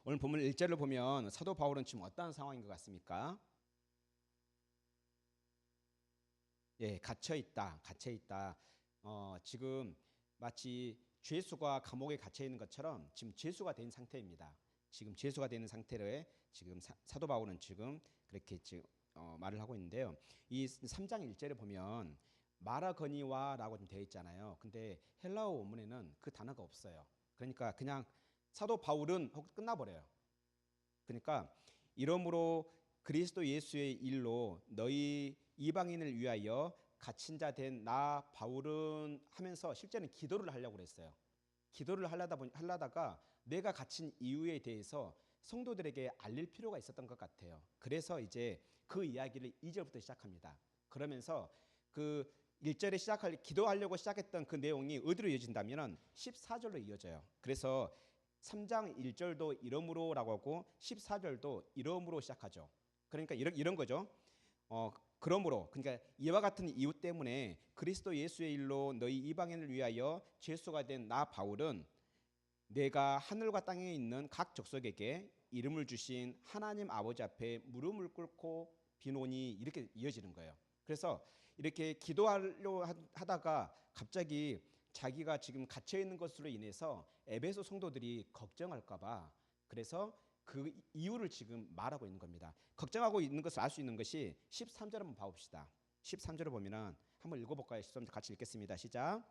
오늘 본문 1절을 보면 사도 바울은 지금 어떠한 상황인 것 같습니까? 예, 갇혀 있다. 지금 마치 죄수가 감옥에 갇혀 있는 것처럼 지금 죄수가 된 상태입니다. 지금 죄수가 되는 상태를 지금 사도 바울은 지금 그렇게 지금 말을 하고 있는데요. 이 3장 1절에 보면 마라거니와라고 좀 되어 있잖아요. 근데 헬라어 원문에는 그 단어가 없어요. 그러니까 그냥 사도 바울은 하고 끝나버려요. 그러니까 이러므로 그리스도 예수의 일로 너희 이방인을 위하여 갇힌 자 된 나 바울은 하면서 실제는 기도를 하려고 그랬어요. 기도를 하려다가 내가 갇힌 이유에 대해서 성도들에게 알릴 필요가 있었던 것 같아요. 그래서 이제 그 이야기를 2절부터 시작합니다. 그러면서 그 1절에 기도하려고 시작했던 그 내용이 어디로 이어진다면 14절로 이어져요. 그래서 3장 1절도 이러므로라고 하고 14절도 이러므로 시작하죠. 그러니까 이런 거죠. 그러므로 그러니까 이와 같은 이유 때문에 그리스도 예수의 일로 너희 이방인을 위하여 죄수가 된 나 바울은 내가 하늘과 땅에 있는 각 족속에게 이름을 주신 하나님 아버지 앞에 무릎을 꿇고 비노니 이렇게 이어지는 거예요. 그래서 이렇게 기도하려고 하다가 갑자기 자기가 지금 갇혀 있는 것으로 인해서 에베소 성도들이 걱정할까 봐 그래서 그 이유를 지금 말하고 있는 겁니다. 걱정하고 있는 것을 알 수 있는 것이 13절 한번 봐봅시다. 13절을 보면은 한번 읽어볼까요? 13절 같이 읽겠습니다. 시작.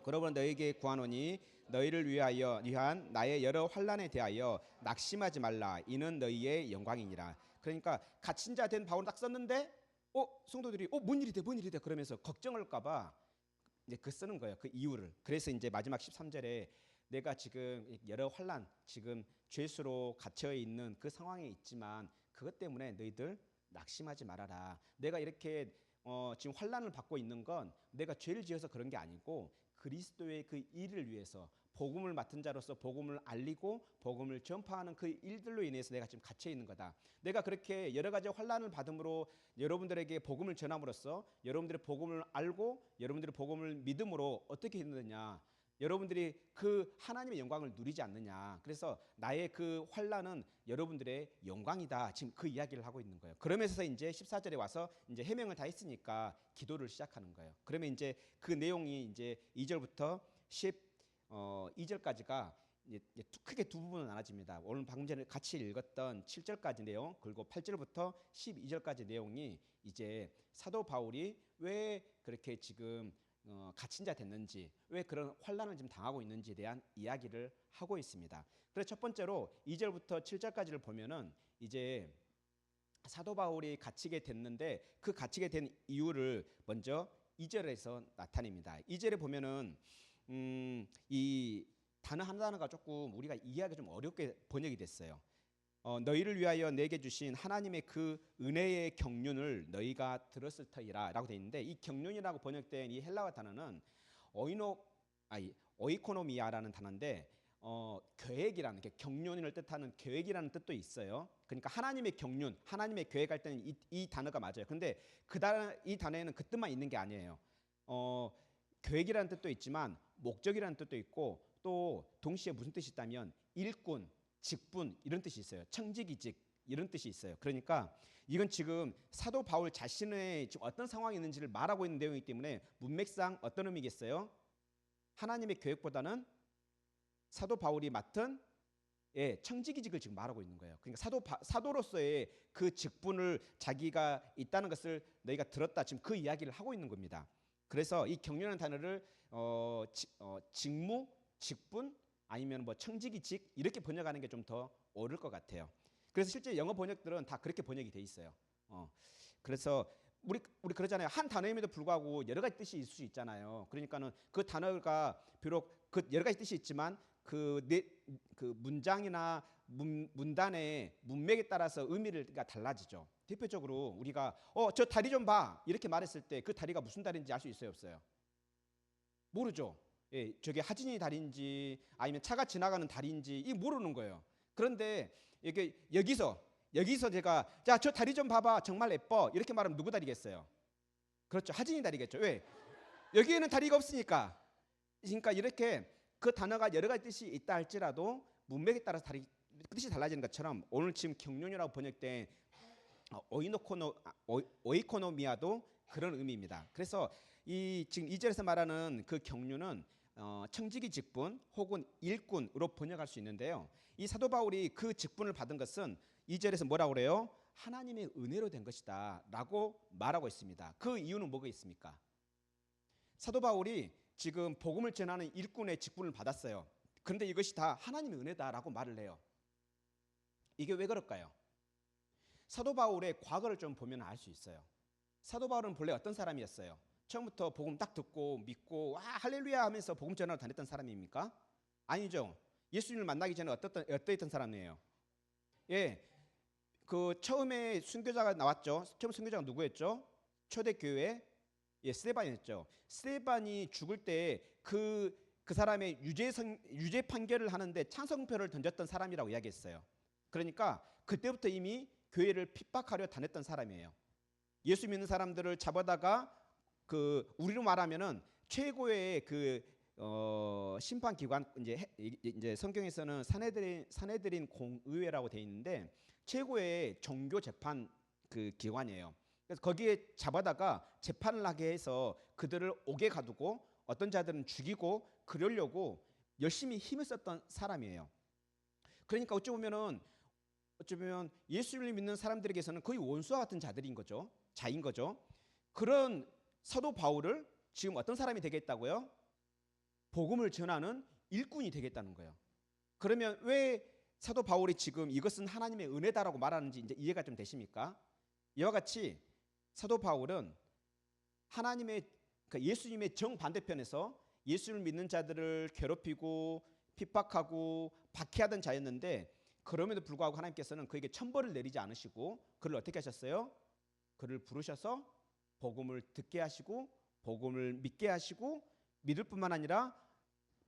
그러므로 너에게 구하노니 너희를 위한 나의 여러 환난에 대하여 낙심하지 말라. 이는 너희의 영광이니라. 그러니까 갇힌 자 된 바울을 딱 썼는데 성도들이 뭔 일이 돼 그러면서 걱정할까 봐 이제 그 쓰는 거예요. 그 이유를. 그래서 이제 마지막 13절에 내가 지금 여러 환난, 지금 죄수로 갇혀 있는 그 상황에 있지만 그것 때문에 너희들 낙심하지 말아라. 내가 이렇게 지금 환난을 받고 있는 건 내가 죄를 지어서 그런 게 아니고 그리스도의 그 일을 위해서 복음을 맡은 자로서 복음을 알리고 복음을 전파하는 그 일들로 인해서 내가 지금 갇혀 있는 거다. 내가 그렇게 여러 가지 환난을 받음으로 여러분들에게 복음을 전함으로써 여러분들의 복음을 알고 여러분들의 복음을 믿음으로 어떻게 했느냐? 여러분들이 그 하나님의 영광을 누리지 않느냐. 그래서 나의 그 환난은 여러분들의 영광이다. 지금 그 이야기를 하고 있는 거예요. 그러면서 이제 14절에 와서 이제 해명을 다 했으니까 기도를 시작하는 거예요. 그러면 이제 그 내용이 이제 2절부터 12절까지가 크게 두 부분으로 나눠집니다. 오늘 방금 전에 같이 읽었던 7절까지 내용 그리고 8절부터 12절까지 내용이 이제 사도 바울이 왜 그렇게 지금 갇힌 자 됐는지 왜 그런 환난을 지금 당하고 있는지에 대한 이야기를 하고 있습니다. 그래서 첫 번째로 2절부터 7절까지를 보면은 이제 사도 바울이 갇히게 됐는데 그 갇히게 된 이유를 먼저 2절에서 나타냅니다. 2절에 보면은 이 단어 한 단어가 조금 우리가 이해하기 좀 어렵게 번역이 됐어요. 너희를 위하여 내게 주신 하나님의 그 은혜의 경륜을 너희가 들었을 터이라라고 되어 있는데 이 경륜이라고 번역된 이 헬라어 단어는 오이코노미아라는 단어인데 계획이라는 게 경륜을 뜻하는 계획이라는 뜻도 있어요. 그러니까 하나님의 경륜, 하나님의 계획할 때는 이 단어가 맞아요. 근데 이 단어에는 그 뜻만 있는 게 아니에요. 계획이라는 뜻도 있지만 목적이라는 뜻도 있고 또 동시에 무슨 뜻이 있다면 일꾼, 직분 이런 뜻이 있어요. 청지기직 이런 뜻이 있어요. 그러니까 이건 지금 사도 바울 자신의 지금 어떤 상황이 있는지를 말하고 있는 내용이기 때문에 문맥상 어떤 의미겠어요? 하나님의 계획보다는 사도 바울이 맡은 청지기직을 지금 말하고 있는 거예요. 그러니까 사도로서의 그 직분을 자기가 있다는 것을 너희가 들었다. 지금 그 이야기를 하고 있는 겁니다. 그래서 이 경륜이라는 단어를 직무, 직분 아니면 뭐 청지기직 이렇게 번역하는 게 좀 더 옳을 것 같아요. 그래서 실제 영어 번역들은 다 그렇게 번역이 돼 있어요. 그래서 우리 그러잖아요. 한 단어임에도 불구하고 여러 가지 뜻이 있을 수 있잖아요. 그러니까는 그 단어가 비록 그 여러 가지 뜻이 있지만 그 문장이나 문단의 문맥에 따라서 의미가 달라지죠. 대표적으로 우리가 저 다리 좀 봐 이렇게 말했을 때 그 다리가 무슨 다리인지 알 수 있어요, 없어요? 모르죠. 저게 하진이 다리인지 아니면 차가 지나가는 다리인지 이 모르는 거예요. 그런데 이게 여기서 제가 자, 저 다리 좀 봐봐 정말 예뻐 이렇게 말하면 누구 다리겠어요? 그렇죠, 하진이 다리겠죠. 왜? 여기에는 다리가 없으니까. 그러니까 이렇게 그 단어가 여러 가지 뜻이 있다 할지라도 문맥에 따라서 뜻이 달라지는 것처럼 오늘 지금 경륜이라고 번역된 오이코노미아도 그런 의미입니다. 그래서 이 지금 2절에서 말하는 그 경륜은 청지기 직분 혹은 일꾼으로 번역할 수 있는데요. 이 사도 바울이 그 직분을 받은 것은 2절에서 뭐라고 그래요? 하나님의 은혜로 된 것이다 라고 말하고 있습니다. 그 이유는 뭐가 있습니까? 사도 바울이 지금 복음을 전하는 일꾼의 직분을 받았어요. 그런데 이것이 다 하나님의 은혜다라고 말을 해요. 이게 왜 그럴까요? 사도 바울의 과거를 좀 보면 알 수 있어요. 사도 바울은 본래 어떤 사람이었어요? 처음부터 복음 딱 듣고 믿고 와 할렐루야 하면서 복음 전하러 다녔던 사람입니까? 아니죠. 예수님을 만나기 전에 어떠했던 사람이에요? 예, 그 처음에 순교자가 나왔죠. 처음 순교자가 누구였죠? 초대교회 스데반이었죠. 스데반이 죽을 때 그 사람의 유죄 판결을 하는데 찬성표를 던졌던 사람이라고 이야기했어요. 그러니까 그때부터 이미 교회를 핍박하려 다녔던 사람이에요. 예수 믿는 사람들을 잡아다가 그 우리로 말하면은 최고의 그 심판 기관 이제 성경에서는 사내들인 공의회라고 돼 있는데 최고의 종교 재판 그 기관이에요. 그래서 거기에 잡아다가 재판을 하게 해서 그들을 옥에 가두고 어떤 자들은 죽이고 그러려고 열심히 힘을 썼던 사람이에요. 그러니까 어찌 보면 예수를 믿는 사람들에게서는 거의 원수와 같은 자들인 거죠. 자인 거죠. 그런 사도 바울을 지금 어떤 사람이 되겠다고요? 복음을 전하는 일꾼이 되겠다는 거예요. 그러면 왜 사도 바울이 지금 이것은 하나님의 은혜다라고 말하는지 이제 이해가 좀 되십니까? 이와 같이 사도 바울은 예수님의 정반대편에서 예수를 믿는 자들을 괴롭히고 핍박하고 박해하던 자였는데 그럼에도 불구하고 하나님께서는 그에게 천벌을 내리지 않으시고 그를 어떻게 하셨어요? 그를 부르셔서 복음을 듣게 하시고 복음을 믿게 하시고 믿을 뿐만 아니라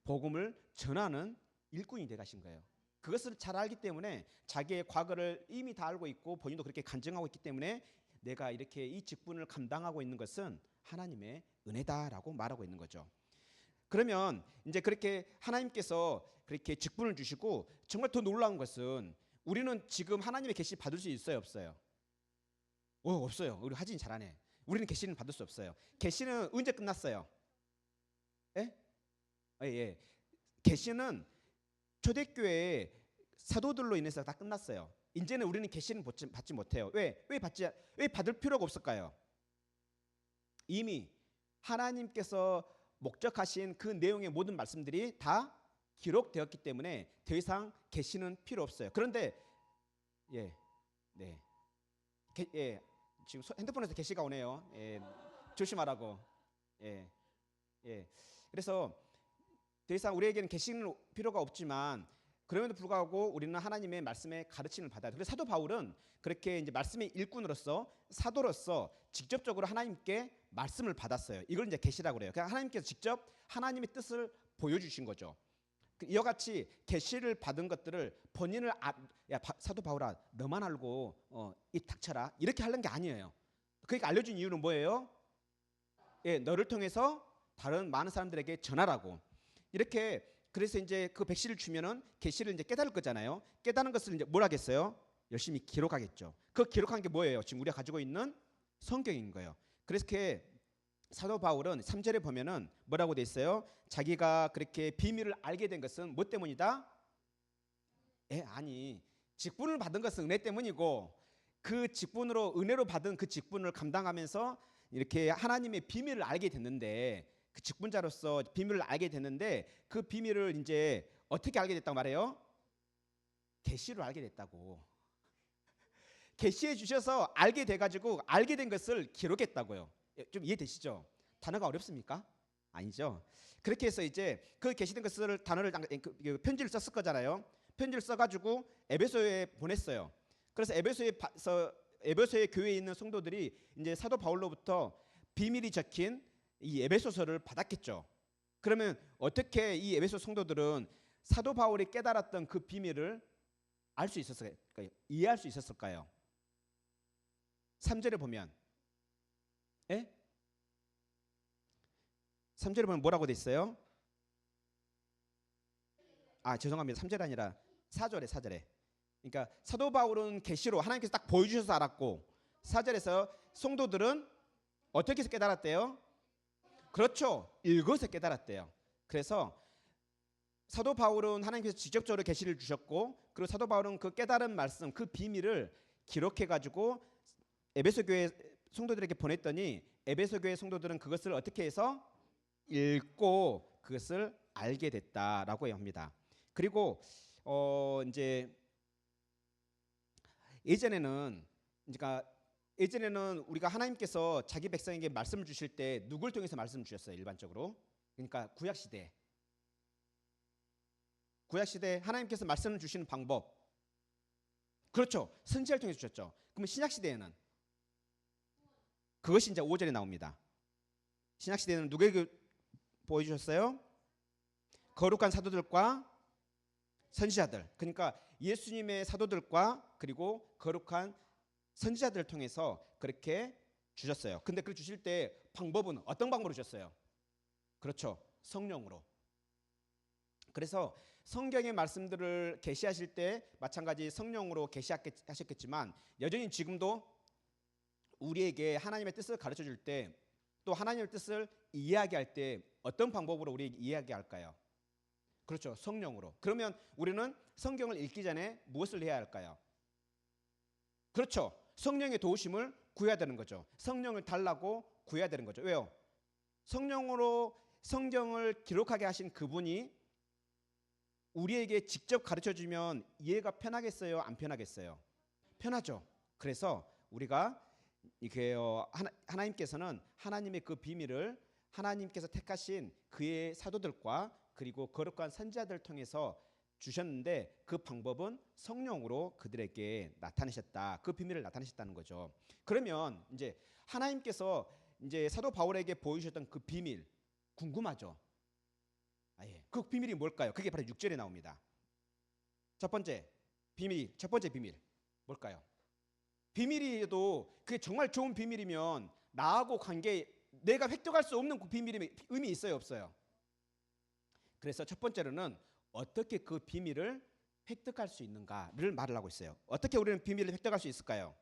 복음을 전하는 일꾼이 되게 하신 거예요. 그것을 잘 알기 때문에 자기의 과거를 이미 다 알고 있고 본인도 그렇게 간증하고 있기 때문에 내가 이렇게 이 직분을 감당하고 있는 것은 하나님의 은혜다라고 말하고 있는 거죠. 그러면 이제 그렇게 하나님께서 그렇게 직분을 주시고 정말 더 놀라운 것은 우리는 지금 하나님의 계시 받을 수 있어요, 없어요? 없어요. 우리 하진 잘하네. 우리는 계시는 받을 수 없어요. 계시는 언제 끝났어요? 예? 예. 계시는 초대교회 사도들로 인해서 다 끝났어요. 이제는 우리는 계시는 받지 못해요. 왜 받을 필요가 없을까요? 이미 하나님께서 목적하신 그 내용의 모든 말씀들이 다 기록되었기 때문에 더 이상 계시는 필요 없어요. 그런데 지금 핸드폰에서 계시가 오네요. 조심하라고. 그래서 더 이상 우리에게는 계시는 필요가 없지만 그럼에도 불구하고 우리는 하나님의 말씀의 가르침을 받아야 돼요. 그래서 사도 바울은 그렇게 이제 말씀의 일꾼으로서 사도로서 직접적으로 하나님께 말씀을 받았어요. 이걸 이제 계시라고 그래요. 그냥 하나님께서 직접 하나님의 뜻을 보여주신 거죠. 이와 같이 계시를 받은 것들을 본인을 사도 바울아 너만 알고 입 닥쳐라 이렇게 하는 게 아니에요. 그러니까 알려준 이유는 뭐예요? 너를 통해서 다른 많은 사람들에게 전하라고. 이렇게 그래서 이제 그 백시를 주면은 계시를 이제 깨달을 거잖아요. 깨달은 것을 이제 뭘 하겠어요? 열심히 기록하겠죠. 그 기록한 게 뭐예요? 지금 우리가 가지고 있는 성경인 거예요. 그래서 이렇게 사도 바울은 3절에 보면은 뭐라고 돼 있어요? 자기가 그렇게 비밀을 알게 된 것은 뭐 때문이다? 아니 직분을 받은 것은 은혜 때문이고 그 직분으로 은혜로 받은 그 직분을 감당하면서 이렇게 하나님의 비밀을 알게 됐는데 그 직분자로서 비밀을 알게 됐는데 그 비밀을 이제 어떻게 알게 됐다고 말해요? 계시로 알게 됐다고. 계시해 주셔서 알게 돼가지고 알게 된 것을 기록했다고요. 좀 이해되시죠? 단어가 어렵습니까? 아니죠. 그렇게 해서 이제 그 계시된 것을 편지를 썼을 거잖아요. 편지를 써가지고 에베소에 보냈어요. 그래서 에베소의 교회에 있는 성도들이 이제 사도 바울로부터 비밀이 적힌 이 에베소서를 받았겠죠. 그러면 어떻게 이 에베소 성도들은 사도 바울이 깨달았던 그 비밀을 알 수 있었을까요? 이해할 수 있었을까요? 3절에 보면 3절에 보면 뭐라고 돼 있어요? 죄송합니다. 3절이 아니라 4절에 그러니까 사도 바울은 계시로 하나님께서 딱 보여주셔서 알았고 4절에서 성도들은 어떻게 해서 깨달았대요? 그렇죠. 읽어서 깨달았대요. 그래서 사도 바울은 하나님께서 직접적으로 계시를 주셨고 그리고 사도 바울은 그 깨달은 말씀 그 비밀을 기록해 가지고 에베소 교회 성도들에게 보냈더니 에베소 교회 성도들은 그것을 어떻게 해서 읽고 그것을 알게 됐다라고 합니다. 그리고 이제 예전에는 우리가 하나님께서 자기 백성에게 말씀을 주실 때 누굴 통해서 말씀을 주셨어요? 일반적으로. 그러니까 구약 시대 하나님께서 말씀을 주시는 방법. 그렇죠. 선지자를 통해서 주셨죠. 그러면 신약 시대에는 그것이 이제 5절에 나옵니다. 신약 시대에는 누구에게 보여주셨어요? 거룩한 사도들과 선지자들. 그러니까 예수님의 사도들과 그리고 거룩한 선지자들을 통해서 그렇게 주셨어요. 근데 그 주실 때 방법은 어떤 방법으로 주셨어요? 그렇죠. 성령으로. 그래서 성경의 말씀들을 계시하실 때 마찬가지 성령으로 계시하셨겠지만 여전히 지금도 우리에게 하나님의 뜻을 가르쳐 줄 때 또 하나님의 뜻을 이야기할 때 어떤 방법으로 우리에게 이야기할까요? 그렇죠. 성령으로. 그러면 우리는 성경을 읽기 전에 무엇을 해야 할까요? 그렇죠. 성령의 도우심을 구해야 되는 거죠. 성령을 달라고 구해야 되는 거죠. 왜요? 성령으로 성경을 기록하게 하신 그분이 우리에게 직접 가르쳐 주면 이해가 편하겠어요? 안 편하겠어요? 편하죠. 그래서 우리가 이게 하나님께서는 하나님의 그 비밀을 하나님께서 택하신 그의 사도들과 그리고 거룩한 선지자들을 통해서 주셨는데 그 방법은 성령으로 그들에게 나타내셨다. 그 비밀을 나타내셨다는 거죠. 그러면 이제 하나님께서 이제 사도 바울에게 보여주셨던 그 비밀 궁금하죠? 그 비밀이 뭘까요? 그게 바로 6절에 나옵니다. 첫 번째 비밀 뭘까요? 비밀이도 그게 정말 좋은 비밀이면 나하고 관계 내가 획득할 수 없는 그 비밀이 의미 있어요, 없어요? 그래서 첫 번째로는 어떻게 그 비밀을 획득할 수 있는가를 말을 하고 있어요. 어떻게 우리는 비밀을 획득할 수 있을까요?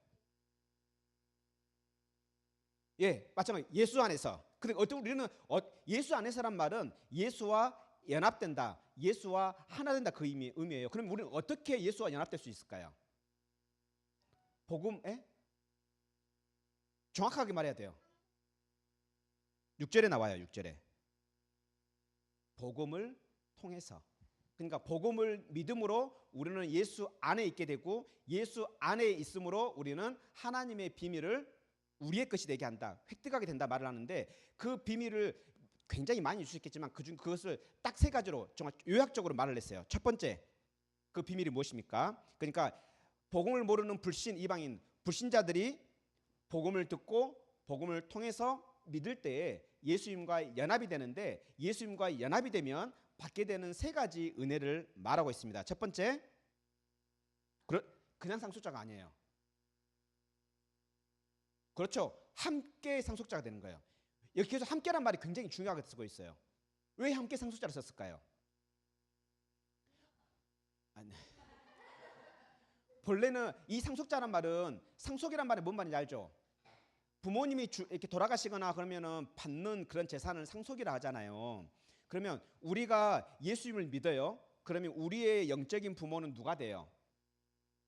마찬가지 예수 안에서. 근데 어떻게 우리는 예수 안에서란 말은 예수와 연합된다, 예수와 하나 된다 그 의미예요. 그럼 우리는 어떻게 예수와 연합될 수 있을까요? 복음에 정확하게 말해야 돼요. 6절에 나와요. 6절에 복음을 통해서. 그러니까 복음을 믿음으로 우리는 예수 안에 있게 되고 예수 안에 있음으로 우리는 하나님의 비밀을 우리의 것이 되게 한다, 획득하게 된다 말을 하는데 그 비밀을 굉장히 많이 주셨겠지만 그것을 딱 3가지로 정말 요약적으로 말을 했어요. 첫 번째 그 비밀이 무엇입니까? 그러니까 복음을 모르는 불신 이방인 불신자들이 복음을 듣고 복음을 통해서 믿을 때에 예수님과 연합이 되는데 예수님과 연합이 되면 받게 되는 3가지 은혜를 말하고 있습니다. 첫 번째 그냥 상속자가 아니에요. 그렇죠. 함께 상속자가 되는 거예요. 여기서 함께란 말이 굉장히 중요하게 쓰고 있어요. 왜 함께 상속자를 썼을까요? 본래는 이 상속자란 말은 상속이란 말이 뭔 말인지 알죠? 부모님이 이렇게 돌아가시거나 그러면은 받는 그런 재산을 상속이라 하잖아요. 그러면 우리가 예수님을 믿어요. 그러면 우리의 영적인 부모는 누가 돼요?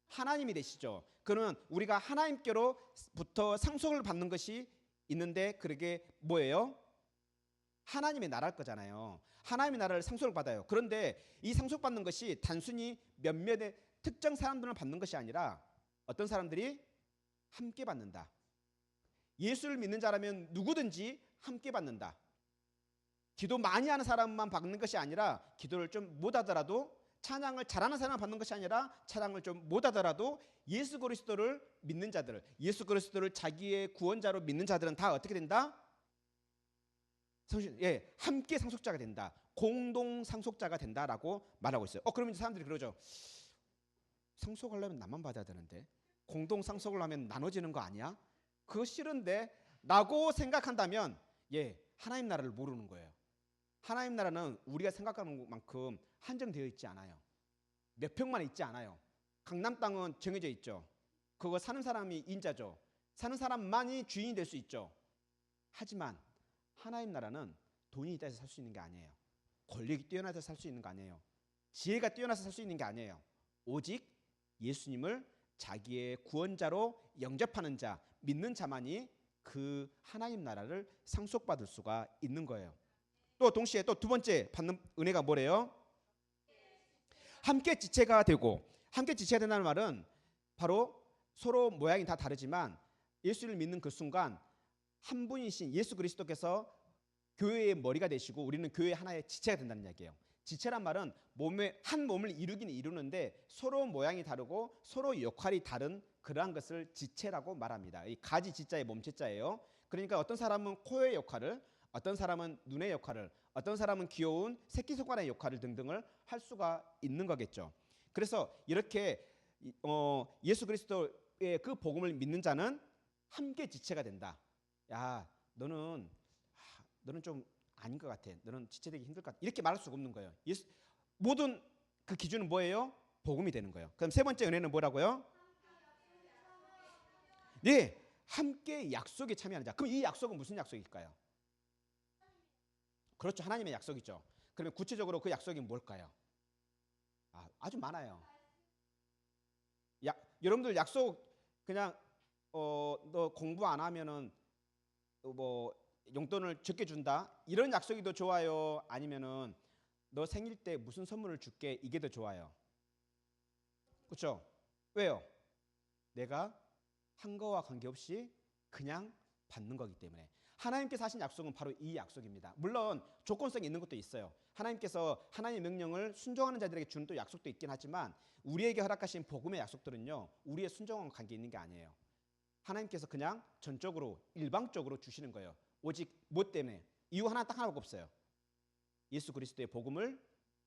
하나님이 되시죠. 그러면 우리가 하나님께로부터 상속을 받는 것이 있는데 그게 뭐예요? 하나님의 나라일 거잖아요. 하나님의 나라를 상속을 받아요. 그런데 이 상속받는 것이 단순히 몇몇의 특정 사람들만 받는 것이 아니라 어떤 사람들이 함께 받는다. 예수를 믿는 자라면 누구든지 함께 받는다. 기도 많이 하는 사람만 받는 것이 아니라 기도를 좀 못하더라도 찬양을 잘하는 사람만 받는 것이 아니라 찬양을 좀 못하더라도 예수 그리스도를 믿는 자들, 예수 그리스도를 자기의 구원자로 믿는 자들은 다 어떻게 된다? 함께 상속자가 된다. 공동 상속자가 된다라고 말하고 있어요. 그러면 사람들이 그러죠. 상속하려면 나만 받아야 되는데 공동 상속을 하면 나눠지는 거 아니야? 그거 싫은데? 라고 생각한다면 하나님 나라를 모르는 거예요. 하나님 나라는 우리가 생각하는 만큼 한정되어 있지 않아요. 몇 평만 있지 않아요. 강남 땅은 정해져 있죠. 그거 사는 사람이 인자죠. 사는 사람만이 주인이 될 수 있죠. 하지만 하나님 나라는 돈이 있다 해서 살 수 있는 게 아니에요. 권력이 뛰어나서 살 수 있는 거 아니에요. 지혜가 뛰어나서 살 수 있는 게 아니에요. 오직 예수님을 자기의 구원자로 영접하는 자, 믿는 자만이 그 하나님 나라를 상속받을 수가 있는 거예요. 또 동시에 또 두 번째 받는 은혜가 뭐래요? 함께 지체가 되고, 함께 지체가 된다는 말은 바로 서로 모양이 다 다르지만 예수를 믿는 그 순간 한 분이신 예수 그리스도께서 교회의 머리가 되시고 우리는 교회 하나의 지체가 된다는 이야기예요. 지체란 말은 한 몸을 이루기는 이루는데 서로 모양이 다르고 서로 역할이 다른 그러한 것을 지체라고 말합니다. 이 가지 지자의 몸체자예요. 그러니까 어떤 사람은 코의 역할을, 어떤 사람은 눈의 역할을, 어떤 사람은 귀여운 새끼손가락의 역할을 등등을 할 수가 있는 거겠죠. 그래서 이렇게 예수 그리스도의 그 복음을 믿는 자는 함께 지체가 된다. 야, 너는 좀 아닌 것 같아. 너는 지체되기 힘들 것 같아. 이렇게 말할 수가 없는 거예요. 모든 그 기준은 뭐예요? 복음이 되는 거예요. 그럼 세 번째 은혜는 뭐라고요? 네, 함께 약속에 참여하는 자. 그럼 이 약속은 무슨 약속일까요? 그렇죠. 하나님의 약속이죠. 그러면 구체적으로 그 약속이 뭘까요? 아주 많아요. 여러분들 약속 그냥 너 공부 안 하면은 뭐 용돈을 적게 준다 이런 약속이 더 좋아요? 아니면은 너 생일 때 무슨 선물을 줄게 이게 더 좋아요? 그렇죠? 왜요? 내가 한 거와 관계없이 그냥 받는 거기 때문에. 하나님께서 하신 약속은 바로 이 약속입니다. 물론 조건성이 있는 것도 있어요. 하나님께서 하나님의 명령을 순종하는 자들에게 주는 또 약속도 있긴 하지만 우리에게 허락하신 복음의 약속들은요, 우리의 순종과 관계 있는 게 아니에요. 하나님께서 그냥 전적으로 일방적으로 주시는 거예요. 오직 뭐 때문에? 이유 딱 하나밖에 없어요. 예수 그리스도의 복음을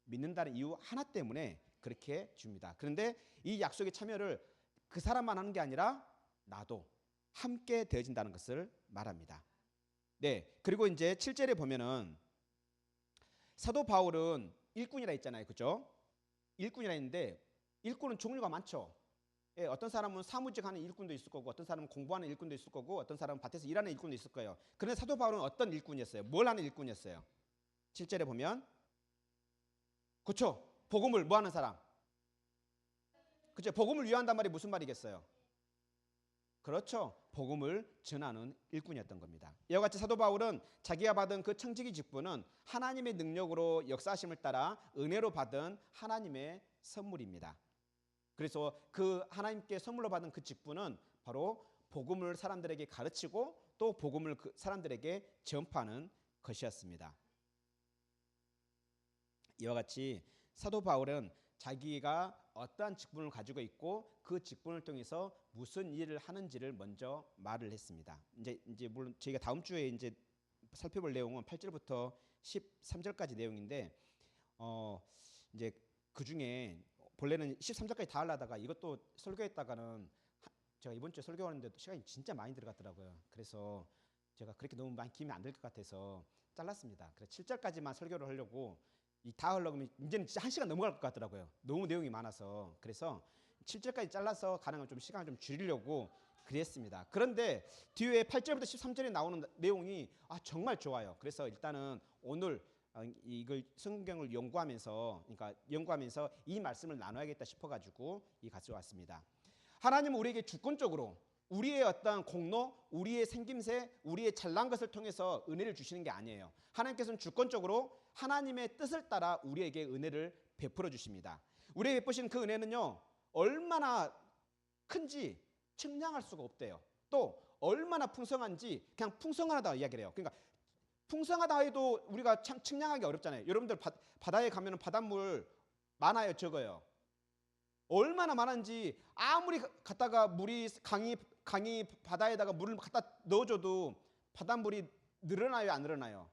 믿는다는 이유 하나 때문에 그렇게 줍니다. 그런데 이 약속의 참여를 그 사람만 하는 게 아니라 나도 함께 되어진다는 것을 말합니다. 네, 그리고 이제 7절에 보면은 사도 바울은 일꾼이라 했잖아요. 그죠? 일꾼이라 했는데 일꾼은 종류가 많죠. 예, 어떤 사람은 사무직 하는 일꾼도 있을 거고, 어떤 사람은 공부하는 일꾼도 있을 거고, 어떤 사람은 밭에서 일하는 일꾼도 있을 거예요. 그런데 사도 바울은 어떤 일꾼이었어요? 뭘 하는 일꾼이었어요? 7절에 보면 그렇죠. 복음을 뭐 하는 사람? 그렇죠. 복음을 위한단 말이 무슨 말이겠어요? 그렇죠. 복음을 전하는 일꾼이었던 겁니다. 이와 같이 사도 바울은 자기가 받은 그 청지기 직분은 하나님의 능력으로 역사하심을 따라 은혜로 받은 하나님의 선물입니다. 그래서 그 하나님께 선물로 받은 그 직분은 바로 복음을 사람들에게 가르치고 또 복음을 그 사람들에게 전파하는 것이었습니다. 이와 같이 사도 바울은 자기가 어떠한 직분을 가지고 있고 그 직분을 통해서 무슨 일을 하는지를 먼저 말을 했습니다. 이제 물론 저희가 다음 주에 이제 살펴볼 내용은 8절부터 13절까지 내용인데 이제 그 중에 본래는 13절까지 다 하려다가 이것도 설교했다가는 제가 이번 주에 설교하는데 시간이 진짜 많이 들어갔더라고요. 그래서 제가 그렇게 너무 많이 길면 안 될 것 같아서 잘랐습니다. 그래서 7절까지만 설교를 하려고 다 하려면 이제는 진짜 1시간 넘어갈 것 같더라고요. 너무 내용이 많아서. 그래서 7절까지 잘라서 가능하면 좀 시간을 좀 줄이려고 그랬습니다. 그런데 뒤에 8절부터 13절에 나오는 내용이 정말 좋아요. 그래서 일단은 오늘 이걸 성경을 연구하면서 이 말씀을 나눠야겠다 싶어가지고 가져왔습니다. 하나님은 우리에게 주권적으로 우리의 어떤 공로, 우리의 생김새, 우리의 잘난 것을 통해서 은혜를 주시는 게 아니에요. 하나님께서는 주권적으로 하나님의 뜻을 따라 우리에게 은혜를 베풀어 주십니다. 우리에게 베푸신 그 은혜는요, 얼마나 큰지 측량할 수가 없대요. 또 얼마나 풍성한지 그냥 풍성하다 이야기를 해요. 그러니까 풍성하다 해도 우리가 참 측량하기 어렵잖아요. 여러분들 바다에 가면 바닷물 많아요, 적어요? 얼마나 많은지 아무리 갖다가 물이 강이 바다에다가 물을 갖다 넣어줘도 바닷물이 늘어나요, 안 늘어나요?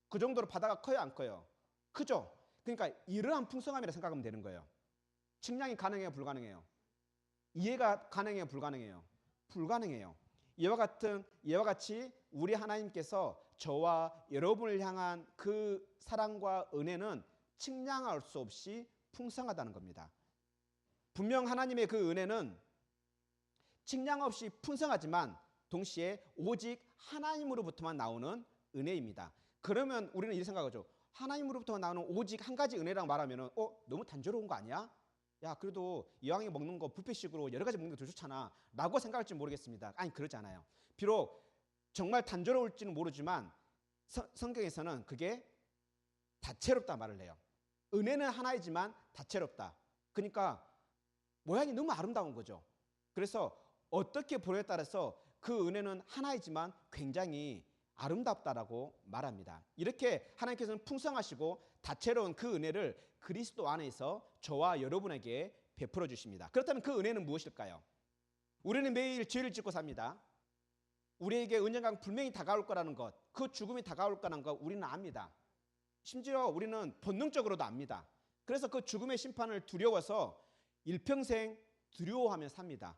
그 정도로 바다가 커요, 안 커요? 크죠? 그러니까 이러한 풍성함이라 생각하면 되는 거예요. 측량이 가능해요, 불가능해요? 이해가 가능해요, 불가능해요? 불가능해요. 이와 같이 우리 하나님께서 저와 여러분을 향한 그 사랑과 은혜는 측량할 수 없이 풍성하다는 겁니다. 분명 하나님의 그 은혜는 측량 없이 풍성하지만 동시에 오직 하나님으로부터만 나오는 은혜입니다. 그러면 우리는 이렇게 생각하죠. 하나님으로부터 나오는 오직 한 가지 은혜라고 말하면 너무 단조로운 거 아니야? 야, 그래도 이왕에 먹는 거 뷔페식으로 여러 가지 먹는 게 더 좋잖아 라고 생각할지 모르겠습니다. 아니, 그렇지 않아요. 비록 정말 단조로울지는 모르지만 성경에서는 그게 다채롭다 말을 해요. 은혜는 하나이지만 다채롭다. 그러니까 모양이 너무 아름다운 거죠. 그래서 어떻게 보느냐에 따라서 그 은혜는 하나이지만 굉장히 아름답다라고 말합니다. 이렇게 하나님께서는 풍성하시고 다채로운 그 은혜를 그리스도 안에서 저와 여러분에게 베풀어 주십니다. 그렇다면 그 은혜는 무엇일까요? 우리는 매일 죄를 짓고 삽니다. 우리에게 은연강 분명히 다가올 거라는 것, 그 죽음이 다가올 거라는 것 우리는 압니다. 심지어 우리는 본능적으로도 압니다. 그래서 그 죽음의 심판을 두려워서 일평생 두려워하며 삽니다.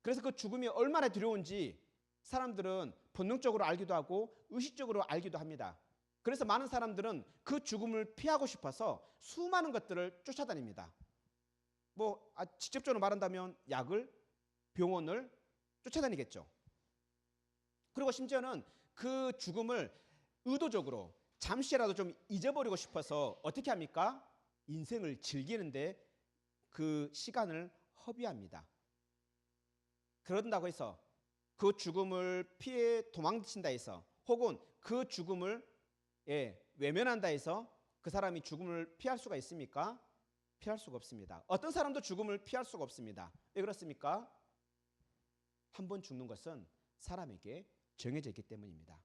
그래서 그 죽음이 얼마나 두려운지 사람들은 본능적으로 알기도 하고 의식적으로 알기도 합니다. 그래서 많은 사람들은 그 죽음을 피하고 싶어서 수많은 것들을 쫓아다닙니다. 직접적으로 말한다면 약을, 병원을 쫓아다니겠죠. 그리고 심지어는 그 죽음을 의도적으로 잠시라도 좀 잊어버리고 싶어서 어떻게 합니까? 인생을 즐기는데 그 시간을 허비합니다. 그런다고 해서 그 죽음을 피해 도망친다 해서 혹은 그 죽음을 외면한다 해서 그 사람이 죽음을 피할 수가 있습니까? 피할 수가 없습니다. 어떤 사람도 죽음을 피할 수가 없습니다. 왜 그렇습니까? 한 번 죽는 것은 사람에게 정해져 있기 때문입니다.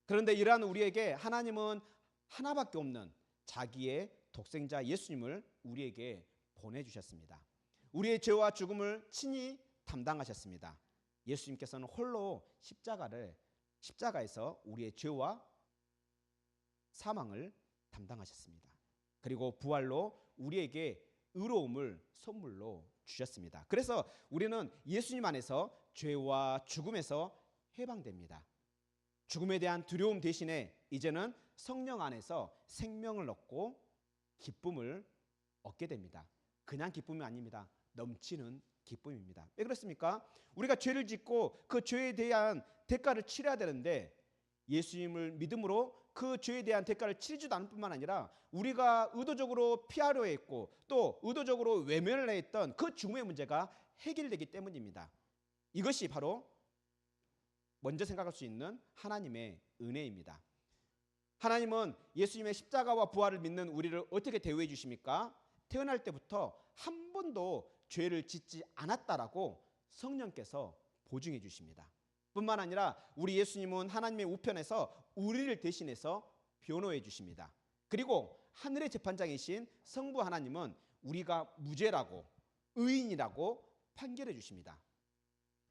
그런데 이러한 우리에게 하나님은 하나밖에 없는 자기의 독생자 예수님을 우리에게 보내주셨습니다. 우리의 죄와 죽음을 친히 담당하셨습니다. 예수님께서는 홀로 십자가에서 우리의 죄와 사망을 담당하셨습니다. 그리고 부활로 우리에게 의로움을 선물로 주셨습니다. 그래서 우리는 예수님 안에서 죄와 죽음에서 해방됩니다. 죽음에 대한 두려움 대신에 이제는 성령 안에서 생명을 얻고 기쁨을 얻게 됩니다. 그냥 기쁨이 아닙니다. 넘치는 기쁨입니다. 왜 그렇습니까? 우리가 죄를 짓고 그 죄에 대한 대가를 치러야 되는데 예수님을 믿음으로 그 죄에 대한 대가를 치르지도 않을 뿐만 아니라 우리가 의도적으로 피하려 했고 또 의도적으로 외면을 했던 그 죽음의 문제가 해결되기 때문입니다. 이것이 바로 먼저 생각할 수 있는 하나님의 은혜입니다. 하나님은 예수님의 십자가와 부활을 믿는 우리를 어떻게 대우해 주십니까? 태어날 때부터 한 번도 죄를 짓지 않았다라고 성령께서 보증해 주십니다. 뿐만 아니라 우리 예수님은 하나님의 우편에서 우리를 대신해서 변호해 주십니다. 그리고 하늘의 재판장이신 성부 하나님은 우리가 무죄라고 의인이라고 판결해 주십니다.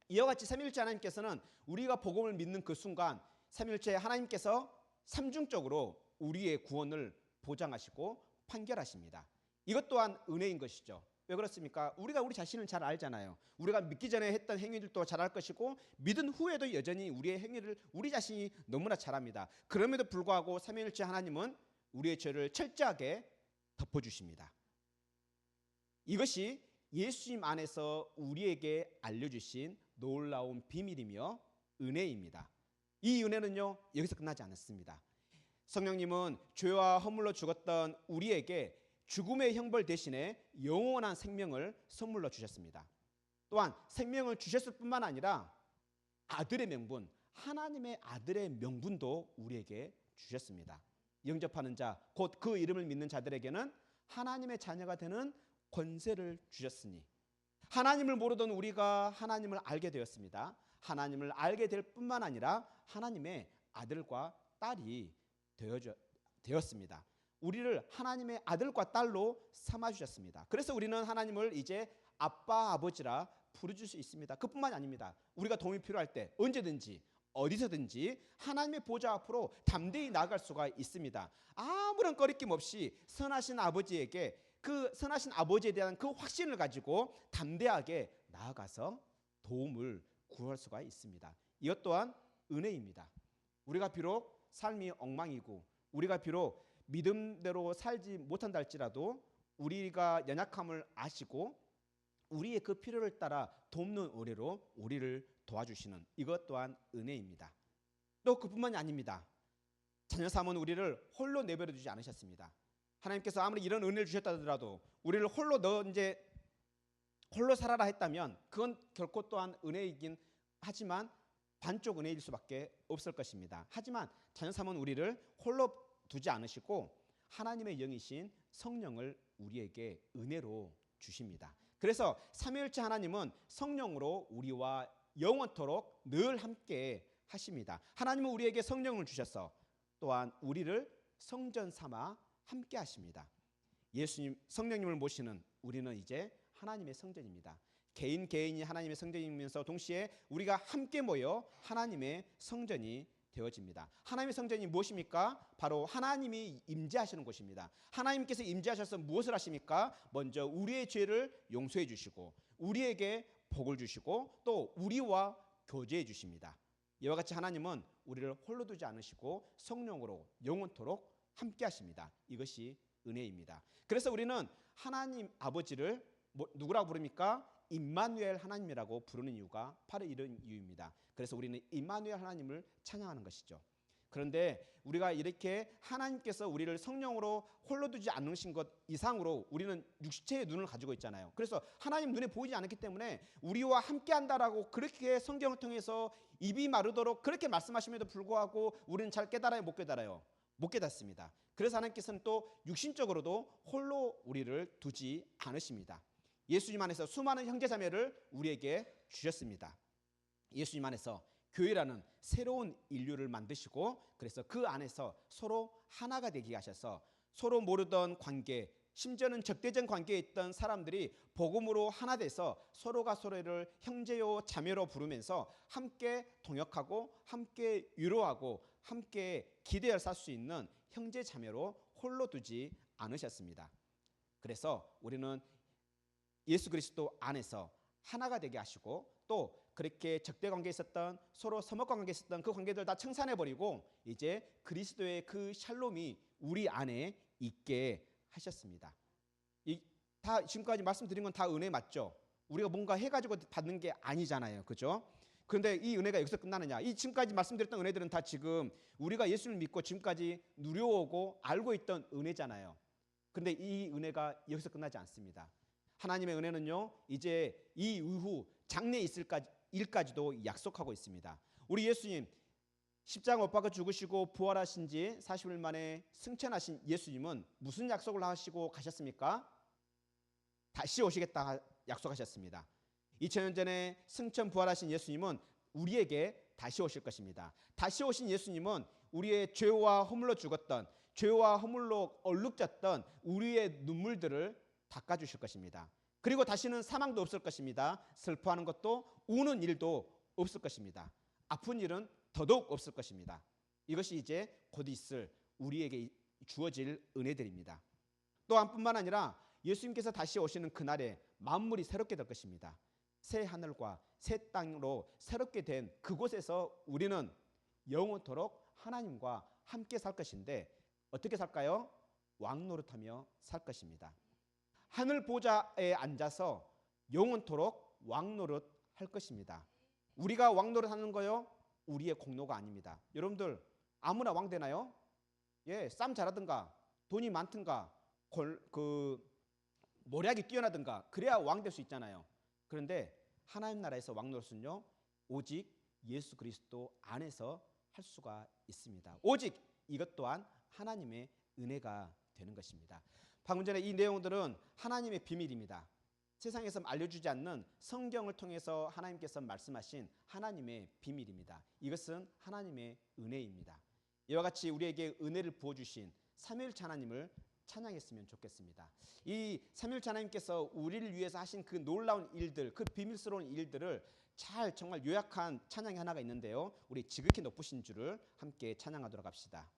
이와 같이 삼위일체 하나님께서는 우리가 복음을 믿는 그 순간 삼위일체 하나님께서 삼중적으로 우리의 구원을 보장하시고 판결하십니다. 이것 또한 은혜인 것이죠. 왜 그렇습니까? 우리가 우리 자신을 잘 알잖아요. 우리가 믿기 전에 했던 행위들도 잘 알 것이고 믿은 후에도 여전히 우리의 행위를 우리 자신이 너무나 잘 압니다. 그럼에도 불구하고 삼위일체 하나님은 우리의 죄를 철저하게 덮어주십니다. 이것이 예수님 안에서 우리에게 알려주신 놀라운 비밀이며 은혜입니다. 이 은혜는요, 여기서 끝나지 않았습니다. 성령님은 죄와 허물로 죽었던 우리에게 죽음의 형벌 대신에 영원한 생명을 선물로 주셨습니다. 또한 생명을 주셨을 뿐만 아니라 아들의 명분, 하나님의 아들의 명분도 우리에게 주셨습니다. 영접하는 자, 곧 그 이름을 믿는 자들에게는 하나님의 자녀가 되는 권세를 주셨으니 하나님을 모르던 우리가 하나님을 알게 되었습니다. 하나님을 알게 될 뿐만 아니라 하나님의 아들과 딸이 되었습니다. 우리를 하나님의 아들과 딸로 삼아주셨습니다. 그래서 우리는 하나님을 이제 아빠, 아버지라 부르줄 수 있습니다. 그뿐만이 아닙니다. 우리가 도움이 필요할 때 언제든지 어디서든지 하나님의 보좌 앞으로 담대히 나아갈 수가 있습니다. 아무런 꺼리낌 없이 선하신 아버지에게 그 선하신 아버지에 대한 그 확신을 가지고 담대하게 나아가서 도움을 구할 수가 있습니다. 이것 또한 은혜입니다. 우리가 비록 삶이 엉망이고 우리가 비록 믿음대로 살지 못한다 할지라도 우리가 연약함을 아시고 우리의 그 필요를 따라 돕는 은혜로 우리를 도와주시는 이것 또한 은혜입니다. 또 그뿐만이 아닙니다. 자녀 삼은 우리를 홀로 내버려 두지 않으셨습니다. 하나님께서 아무리 이런 은혜를 주셨다 하더라도 우리를 홀로 너 이제 홀로 살아라 했다면 그건 결코 또한 은혜이긴 하지만 반쪽 은혜일 수밖에 없을 것입니다. 하지만 자녀 삼은 우리를 홀로 두지 않으시고 하나님의 영이신 성령을 우리에게 은혜로 주십니다. 그래서 삼위일체 하나님은 성령으로 우리와 영원토록 늘 함께 하십니다. 하나님은 우리에게 성령을 주셔서 또한 우리를 성전 삼아 함께 하십니다. 예수님 성령님을 모시는 우리는 이제 하나님의 성전입니다. 개인이 하나님의 성전이면서 동시에 우리가 함께 모여 하나님의 성전이 되어집니다. 하나님의 성전이 무엇입니까? 바로 하나님이 임재하시는 곳입니다. 하나님께서 임재하셔서 무엇을 하십니까? 먼저 우리의 죄를 용서해 주시고 우리에게 복을 주시고 또 우리와 교제해 주십니다. 이와 같이 하나님은 우리를 홀로 두지 않으시고 성령으로 영원토록 함께 하십니다. 이것이 은혜입니다. 그래서 우리는 하나님 아버지를 누구라고 부릅니까? 임마누엘 하나님이라고 부르는 이유가 바로 이런 이유입니다. 그래서 우리는 임마누엘 하나님을 찬양하는 것이죠. 그런데 우리가 이렇게 하나님께서 우리를 성령으로 홀로 두지 않으신 것 이상으로 우리는 육체의 눈을 가지고 있잖아요. 그래서 하나님 눈에 보이지 않기 때문에 우리와 함께 한다라고 그렇게 성경을 통해서 입이 마르도록 그렇게 말씀하심에도 불구하고 우리는 잘 깨달아요, 못 깨달아요? 못 깨닫습니다. 그래서 하나님께서는 또 육신적으로도 홀로 우리를 두지 않으십니다. 예수님 안에서 수많은 형제자매를 우리에게 주셨습니다. 예수님 안에서 교회라는 새로운 인류를 만드시고 그래서 그 안에서 서로 하나가 되게 하셔서 서로 모르던 관계, 심지어는 적대적 관계에 있던 사람들이 복음으로 하나 돼서 서로가 서로를 형제요 자매로 부르면서 함께 동역하고 함께 위로하고 함께 기대어 살 수 있는 형제 자매로 홀로 두지 않으셨습니다. 그래서 우리는 예수 그리스도 안에서 하나가 되게 하시고 또 그렇게 적대 관계에 있었던 서로 서먹과 관계에 있었던 그 관계들 다 청산해버리고 이제 그리스도의 그 샬롬이 우리 안에 있게 하셨습니다. 다 지금까지 말씀드린 건 다 은혜 맞죠? 우리가 뭔가 해가지고 받는 게 아니잖아요, 그죠? 그런데 이 은혜가 여기서 끝나느냐? 이 지금까지 말씀드렸던 은혜들은 다 지금 우리가 예수를 믿고 지금까지 누려오고 알고 있던 은혜잖아요. 그런데 이 은혜가 여기서 끝나지 않습니다. 하나님의 은혜는요, 이제 이 이후 장래 있을 일까지도 약속하고 있습니다. 우리 예수님 십자가 못 박아 죽으시고 부활하신 지 40일 만에 승천하신 예수님은 무슨 약속을 하시고 가셨습니까? 다시 오시겠다 약속하셨습니다. 2000년 전에 승천 부활하신 예수님은 우리에게 다시 오실 것입니다. 다시 오신 예수님은 우리의 죄와 허물로 죽었던, 죄와 허물로 얼룩졌던 우리의 눈물들을 닦아주실 것입니다. 그리고 다시는 사망도 없을 것입니다. 슬퍼하는 것도 우는 일도 없을 것입니다. 아픈 일은 더더욱 없을 것입니다. 이것이 이제 곧 있을 우리에게 주어질 은혜들입니다. 또한 뿐만 아니라 예수님께서 다시 오시는 그날에 만물이 새롭게 될 것입니다. 새 하늘과 새 땅으로 새롭게 된 그곳에서 우리는 영원토록 하나님과 함께 살 것인데 어떻게 살까요? 왕노릇하며 살 것입니다. 하늘 보좌에 앉아서 영원토록 왕노릇 할 것입니다. 우리가 왕노릇 하는 거요, 우리의 공로가 아닙니다. 여러분들 아무나 왕 되나요? 예, 싸움 잘하든가 돈이 많든가 모략이 뛰어나든가 그래야 왕 될 수 있잖아요. 그런데 하나님 나라에서 왕노릇은요, 오직 예수 그리스도 안에서 할 수가 있습니다. 오직 이것 또한 하나님의 은혜가 되는 것입니다. 방금 전에 이 내용들은 하나님의 비밀입니다. 세상에서 알려주지 않는 성경을 통해서 하나님께서 말씀하신 하나님의 비밀입니다. 이것은 하나님의 은혜입니다. 이와 같이 우리에게 은혜를 부어주신 삼위일체 하나님을 찬양했으면 좋겠습니다. 이 삼위일체 하나님께서 우리를 위해서 하신 그 놀라운 일들, 그 비밀스러운 일들을 잘 정말 요약한 찬양이 하나가 있는데요. 우리 지극히 높으신 주를 함께 찬양하도록 합시다.